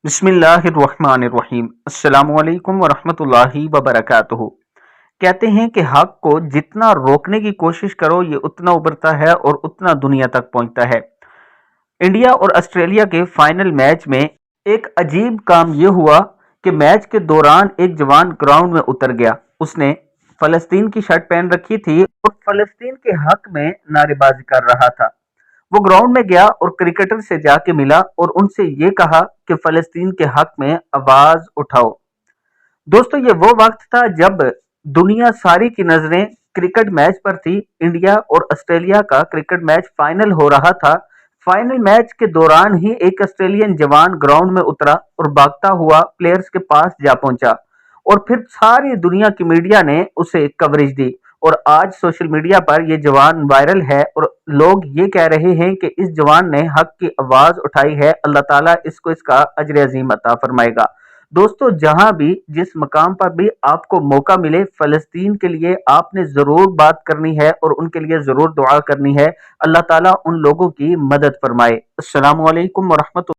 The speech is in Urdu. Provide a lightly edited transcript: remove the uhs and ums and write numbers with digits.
بسم اللہ الرحمن الرحیم۔ السلام علیکم ورحمۃ اللہ وبرکاتہ۔ کہتے ہیں کہ حق کو جتنا روکنے کی کوشش کرو یہ اتنا ابھرتا ہے اور اتنا دنیا تک پہنچتا ہے۔ انڈیا اور آسٹریلیا کے فائنل میچ میں ایک عجیب کام یہ ہوا کہ میچ کے دوران ایک جوان گراؤنڈ میں اتر گیا۔ اس نے فلسطین کی شرٹ پہن رکھی تھی اور فلسطین کے حق میں نعرے بازی کر رہا تھا۔ وہ گراؤنڈ میں گیا اور کرکٹر سے جا کے ملا اور ان سے یہ کہا کہ فلسطین کے حق میں آواز اٹھاؤ۔ دوستو، یہ وہ وقت تھا جب دنیا ساری کی نظریں کرکٹ میچ پر تھی۔ انڈیا اور آسٹریلیا کا کرکٹ میچ فائنل ہو رہا تھا۔ فائنل میچ کے دوران ہی ایک آسٹریلین جوان گراؤنڈ میں اترا اور بھاگتا ہوا پلیئرز کے پاس جا پہنچا، اور پھر ساری دنیا کی میڈیا نے اسے کوریج دی، اور آج سوشل میڈیا پر یہ جوان وائرل ہے اور لوگ یہ کہہ رہے ہیں کہ اس جوان نے حق کی آواز اٹھائی ہے، اللہ تعالیٰ اس کو اس کا اجر عظیم عطا فرمائے گا۔ دوستو، جہاں بھی جس مقام پر بھی آپ کو موقع ملے، فلسطین کے لیے آپ نے ضرور بات کرنی ہے اور ان کے لیے ضرور دعا کرنی ہے۔ اللہ تعالیٰ ان لوگوں کی مدد فرمائے۔ السلام علیکم ورحمۃ اللہ۔